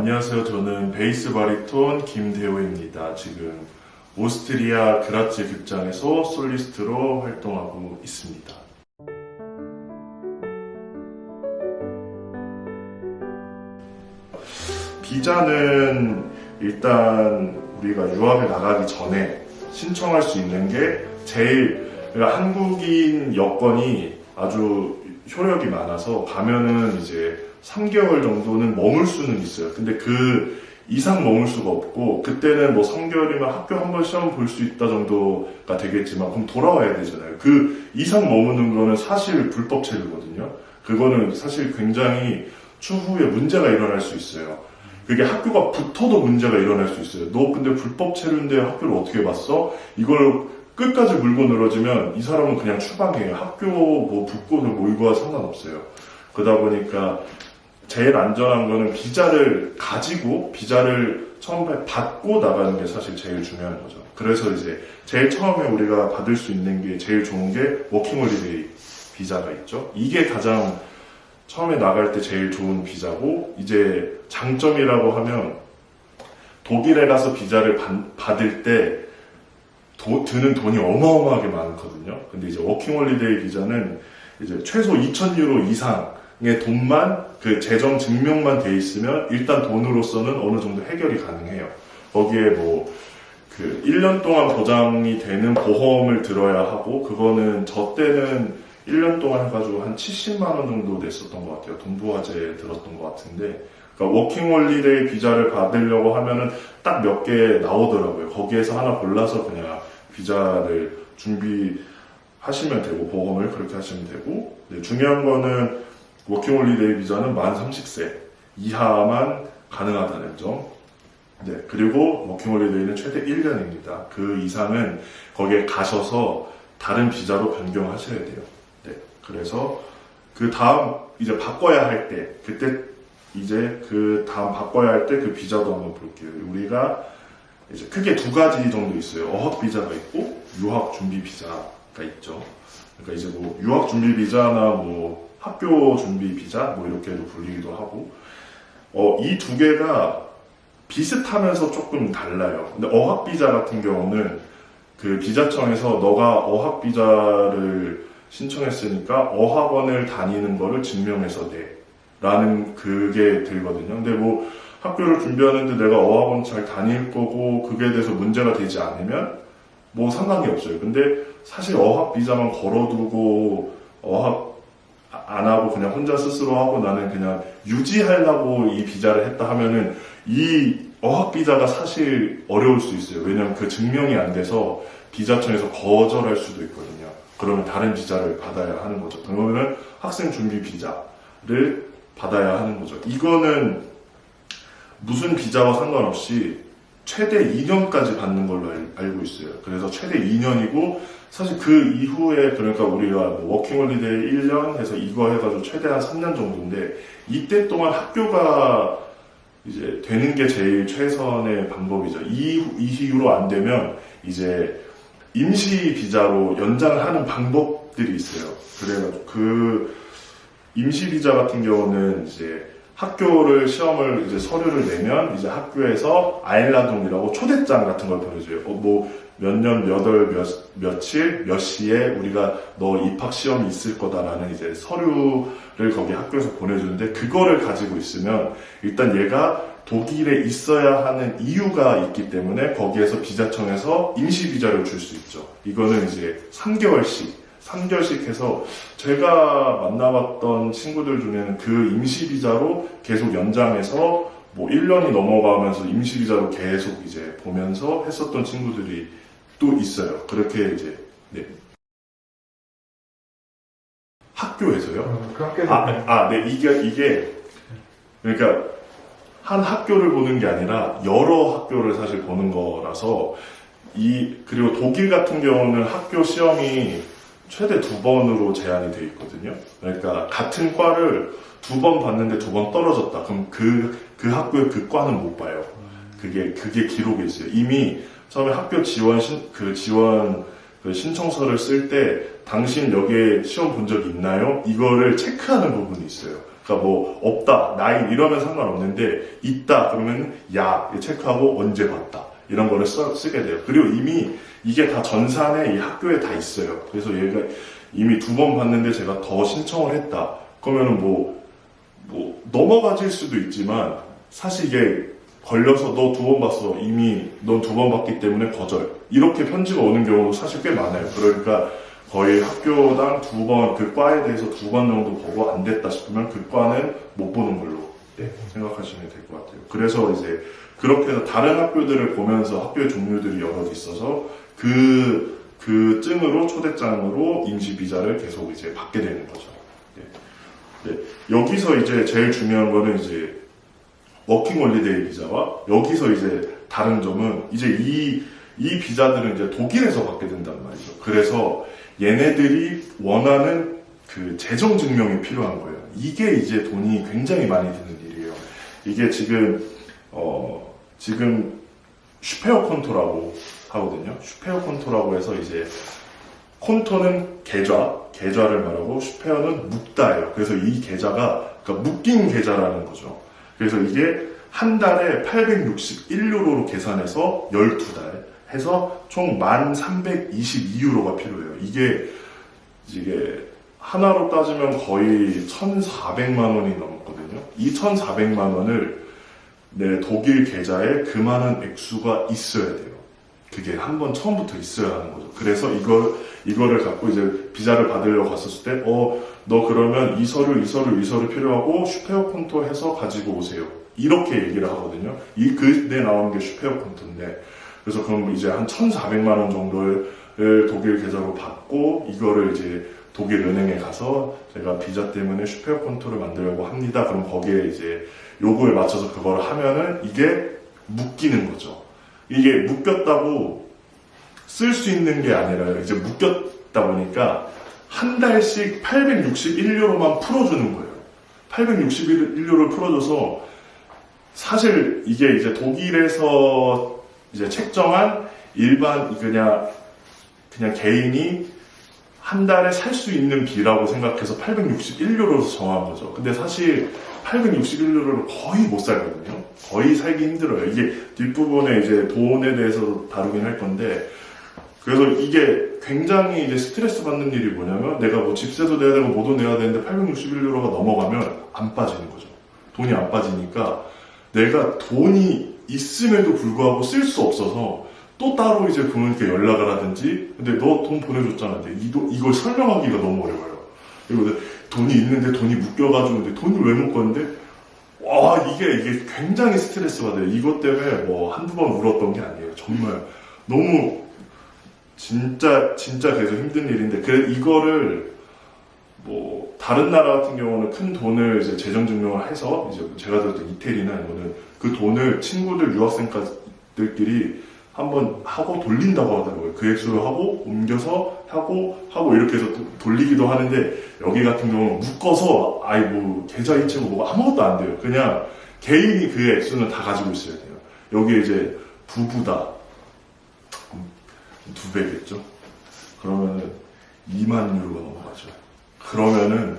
안녕하세요. 저는 베이스 바리톤 김대호입니다. 지금 오스트리아 그라츠 극장에서 솔리스트로 활동하고 있습니다. 비자는 일단 우리가 유학에 나가기 전에 신청할 수 있는 게 그러니까 한국인 여건이 아주 효력이 많아서 가면은 이제 3개월 정도는 머물 수는 있어요. 근데 그 이상 머물 수가 없고, 그때는 뭐 3개월이면 학교 한 번 시험 볼 수 있다 정도가 되겠지만, 그럼 돌아와야 되잖아요. 그 이상 머무는 거는 사실 불법 체류거든요. 그거는 사실 굉장히 추후에 문제가 일어날 수 있어요. 그게 학교가 붙어도 문제가 일어날 수 있어요. 너 근데 불법 체류인데 학교를 어떻게 봤어? 이걸 끝까지 물고 늘어지면 이 사람은 그냥 추방해요. 학교 뭐 붙고 뭐 이거와 상관없어요. 그러다 보니까 제일 안전한 거는 비자를 가지고 비자를 처음에 받고 나가는 게 사실 제일 중요한 거죠. 그래서 이제 제일 처음에 우리가 받을 수 있는 게 제일 좋은 게 워킹홀리데이 비자가 있죠. 이게 가장 처음에 나갈 때 제일 좋은 비자고, 이제 장점이라고 하면 독일에 가서 비자를 받을 때 드는 돈이 어마어마하게 많거든요. 근데 이제 워킹홀리데이 비자는 이제 최소 2,000유로 이상의 돈만, 그 재정 증명만 돼 있으면 일단 돈으로서는 어느 정도 해결이 가능해요. 거기에 뭐 그 1년 동안 보장이 되는 보험을 들어야 하고, 그거는 저 때는 1년 동안 해가지고 한 70만 원 정도 냈었던 것 같아요. 동부화재 들었던 것 같은데, 그러니까 워킹홀리데이 비자를 받으려고 하면은 딱 몇 개 나오더라고요. 거기에서 하나 골라서 그냥 비자를 준비하시면 되고, 보험을 그렇게 하시면 되고, 네, 중요한 거는 워킹홀리데이 비자는 만 30세 이하만 가능하다는 점. 네, 그리고 워킹홀리데이는 최대 1년입니다. 그 이상은 거기에 가셔서 다른 비자로 변경하셔야 돼요. 네, 그래서 그 다음 이제 바꿔야 할 때, 그때 이제 그 다음 바꿔야 할 때 그 비자도 한번 볼게요. 우리가 이제 크게 두 가지 정도 있어요. 어학 비자가 있고 유학 준비 비자가 있죠. 그러니까 이제 뭐 유학 준비 비자나 뭐 학교 준비 비자 뭐 이렇게도 불리기도 하고, 이 두 개가 비슷하면서 조금 달라요. 근데 어학 비자 같은 경우는 그 비자청에서 너가 어학 비자를 신청했으니까 어학원을 다니는 거를 증명해서 라는 그게 들거든요. 근데 뭐 학교를 준비하는데 내가 어학원 잘 다닐 거고 그게 대해서 문제가 되지 않으면 뭐 상관이 없어요. 근데 사실 어학 비자만 걸어두고 어학 안 하고 그냥 혼자 스스로 하고 나는 그냥 유지하려고 이 비자를 했다 하면은 이 어학 비자가 사실 어려울 수 있어요. 왜냐면 그 증명이 안 돼서 비자청에서 거절할 수도 있거든요. 그러면 다른 비자를 받아야 하는 거죠. 그러면은 학생 준비 비자를 받아야 하는 거죠. 이거는 무슨 비자와 상관없이 최대 2년까지 받는 걸로 알고 있어요. 그래서 최대 2년이고, 사실 그 이후에, 그러니까 우리가 뭐 워킹홀리데이 1년 해서 이거 해가지고 최대한 3년 정도인데, 이때 동안 학교가 이제 되는 게 제일 최선의 방법이죠. 이후로 안 되면 이제 임시 비자로 연장을 하는 방법들이 있어요. 그래가지고 그 임시 비자 같은 경우는 이제 학교를 시험을 이제 서류를 내면 이제 학교에서 아일라동이라고 초대장 같은 걸 보내줘요. 뭐 몇 년 몇 월 며칠 몇 시에 우리가 너 입학 시험이 있을 거다라는 이제 서류를 거기 학교에서 보내주는데, 그거를 가지고 있으면 일단 얘가 독일에 있어야 하는 이유가 있기 때문에 거기에서 비자청에서 임시 비자를 줄 수 있죠. 이거는 이제 3개월씩 해서 제가 만나봤던 친구들 중에는 그 임시 비자로 계속 연장해서 뭐 1년이 넘어가면서 임시 비자로 계속 이제 보면서 했었던 친구들이 또 있어요. 그렇게 이제, 네. 학교에서요? 그 학교에서. 네. 이게, 그러니까 한 학교를 보는 게 아니라 여러 학교를 사실 보는 거라서, 그리고 독일 같은 경우는 학교 시험이 최대 2번으로 제한이 돼 있거든요. 그러니까 같은 과를 2번 봤는데 2번 떨어졌다. 그럼 그 학교의 그 과는 못 봐요. 그게 기록에 있어요. 이미 처음에 학교 지원 신청서를 쓸 때 당신 여기에 시험 본 적 있나요? 이거를 체크하는 부분이 있어요. 그러니까 뭐 없다, 나이 이러면 상관없는데 있다 그러면 야 체크하고 언제 봤다 이런 거를 쓰게 돼요. 그리고 이미 이게 다 전산에 이 학교에 다 있어요. 그래서 얘가 이미 2번 봤는데 제가 더 신청을 했다. 그러면은 뭐 넘어가질 수도 있지만 사실 이게 걸려서 너 2번 봤어. 이미 넌 2번 봤기 때문에 거절. 이렇게 편지가 오는 경우도 사실 꽤 많아요. 그러니까 거의 학교당 2번, 그 과에 대해서 2번 정도 보고 안 됐다 싶으면 그 과는 못 보는 걸로 생각하시면 될 것 같아요. 그래서 이제 그렇게 해서 다른 학교들을 보면서 학교의 종류들이 여러 개 있어서 그 증으로 초대장으로 임시 비자를 계속 이제 받게 되는 거죠. 여기서 이제 제일 중요한 거는 이제 워킹 홀리데이 비자와 여기서 이제 다른 점은 이제 이 비자들은 이제 독일에서 받게 된단 말이죠. 그래서 얘네들이 원하는 그 재정 증명이 필요한 거예요. 이게 이제 돈이 굉장히 많이 드는 일이에요. 이게 지금 슈페어 콘토라고 하거든요. 슈페어 콘토라고 해서 이제 콘토는 계좌를 말하고 슈페어는 묵다예요. 그래서 이 계좌가 그러니까 묶인 계좌라는 거죠. 그래서 이게 한 달에 861유로로 계산해서 12달 해서 총 1322유로가 필요해요. 이게 하나로 따지면 거의 1,400만 원이 넘거든요. 이 1,400만 원을 내 독일 계좌에 그만한 액수가 있어야 돼요. 그게 한번 처음부터 있어야 하는 거죠. 그래서 이거를 갖고 이제 비자를 받으려고 갔었을 때, 너 그러면 이 서류 필요하고 슈페어 콘토 해서 가지고 오세요. 이렇게 얘기를 하거든요. 이 글에 나오는 게 슈페어 콘토인데, 그래서 그럼 이제 한 1,400만 원 정도를 독일 계좌로 받고, 이거를 이제 독일 은행에 가서 제가 비자 때문에 슈페어 콘토를 만들려고 합니다. 그럼 거기에 이제 요구에 맞춰서 그걸 하면은 이게 묶이는 거죠. 이게 묶였다고 쓸 수 있는 게 아니라요. 이제 묶였다 보니까 한 달씩 861유로만 풀어주는 거예요. 861유로를 풀어줘서 사실 이게 이제 독일에서 이제 책정한 일반 그냥 개인이 한 달에 살 수 있는 비라고 생각해서 861유로로 정한 거죠. 근데 사실 861유로를 거의 못 살거든요. 거의 살기 힘들어요. 이게 뒷부분에 이제 돈에 대해서 다루긴 할 건데, 그래서 이게 굉장히 이제 스트레스 받는 일이 뭐냐면, 내가 뭐 집세도 내야 되고 뭐도 내야 되는데 861유로가 넘어가면 안 빠지는 거죠. 돈이 안 빠지니까 내가 돈이 있음에도 불구하고 쓸 수 없어서 또 따로 이제 부모님께 연락을 하든지, 근데 너 돈 보내줬잖아. 근데 이걸 설명하기가 너무 어려워요. 그리고 돈이 있는데 돈이 묶여가지고, 근데 돈을 왜 묶었는데, 와, 이게 굉장히 스트레스 받아요. 이것 때문에 뭐 한두 번 울었던 게 아니에요. 정말 너무 진짜 계속 힘든 일인데, 그래 이거를 뭐 다른 나라 같은 경우는 큰 돈을 이제 재정 증명을 해서 이제 제가 들었던 이태리나 이거는 그 돈을 친구들 유학생들끼리 한번 하고 돌린다고 하더라고요. 그 액수를 하고 옮겨서 하고 이렇게 해서 돌리기도 하는데, 여기 같은 경우는 묶어서 뭐 계좌 이체고 뭐 아무것도 안 돼요. 그냥 개인이 그 액수는 다 가지고 있어야 돼요. 여기에 이제 부부다 2배겠죠. 그러면은 2만 유로가 넘어가죠. 그러면은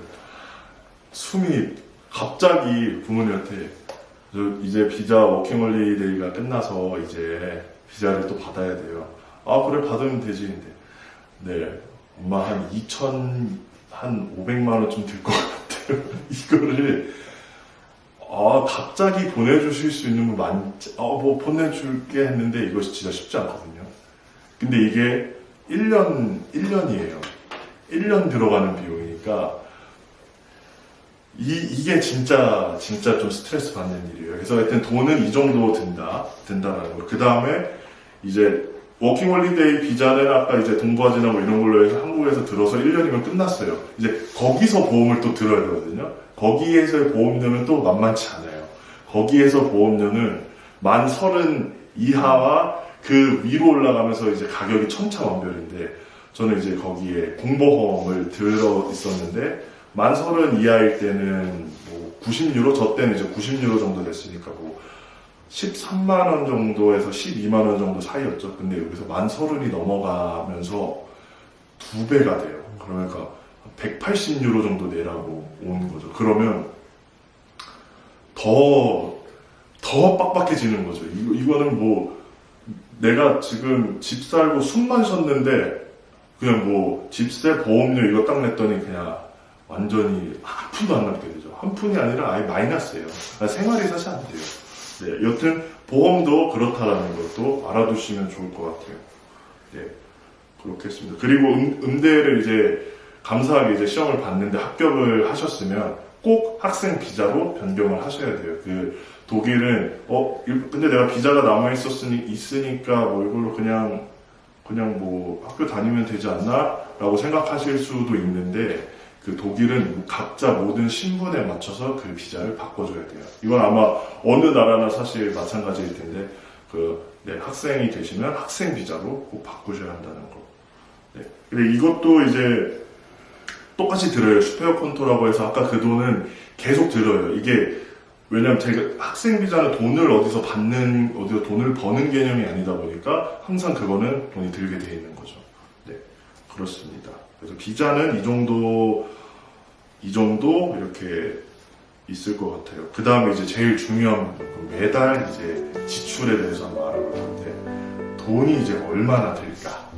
숨이 갑자기 부모님한테 이제 비자 워킹홀리데이가 끝나서 이제 비자를 또 받아야 돼요. 그래 받으면 되지. 네, 엄마 한 500만 원 좀 들 것 같아요. 이거를 갑자기 보내주실 수 있는 거 뭐 보내줄게 했는데 이거 진짜 쉽지 않거든요. 근데 이게 1년이에요. 1년 들어가는 비용이니까 이게 진짜 좀 스트레스 받는 일이에요. 그래서 하여튼 돈은 이 정도 든다라는 거. 그 다음에 이제 워킹 홀리데이 비자는 아까 이제 동거하지나 뭐 이런 걸로 해서 한국에서 들어서 1년이면 끝났어요. 이제 거기서 보험을 또 들어야 되거든요. 거기에서의 보험료는 또 만만치 않아요. 거기에서 보험료는 만 30 이하와 그 위로 올라가면서 이제 가격이 천차만별인데, 저는 이제 거기에 공보험을 들어 있었는데, 만 30 이하일 때는 뭐 90유로, 저 때는 이제 90유로 정도 됐으니까 뭐 13만원 정도에서 12만원 정도 사이였죠. 근데 여기서 만 30이 넘어가면서 2배가 돼요. 그러니까 180유로 정도 내라고 온 거죠. 그러면 더 빡빡해지는 거죠. 이거는 뭐 내가 지금 집 살고 숨만 쉬었는데 그냥 뭐 집세 보험료 이거 딱 냈더니 그냥 완전히 한 푼도 안 남게 되죠. 한 푼이 아니라 아예 마이너스예요. 생활이 사실 안 돼요. 네, 여튼 보험도 그렇다라는 것도 알아두시면 좋을 것 같아요. 네, 그렇겠습니다. 그리고 음대를 이제 감사하게 이제 시험을 봤는데 합격을 하셨으면 꼭 학생 비자로 변경을 하셔야 돼요. 그 독일은 근데 내가 비자가 남아 있으니까 뭐 이걸로 그냥 뭐 학교 다니면 되지 않나? 라고 생각하실 수도 있는데 그 독일은 각자 모든 신분에 맞춰서 그 비자를 바꿔줘야 돼요. 이건 아마 어느 나라나 사실 마찬가지일 텐데 학생이 되시면 학생 비자로 꼭 바꾸셔야 한다는 거. 네. 근데 이것도 이제 똑같이 들어요. 슈페어 콘토라고 해서 아까 그 돈은 계속 들어요. 이게 왜냐면 제가 학생 비자는 어디서 돈을 버는 개념이 아니다 보니까 항상 그거는 돈이 들게 돼 있는 거죠. 네, 그렇습니다. 그래서 비자는 이 정도 이렇게 있을 것 같아요. 그 다음에 이제 제일 중요한 매달 이제 지출에 대해서 한번 알아볼 건데 돈이 이제 얼마나 들까?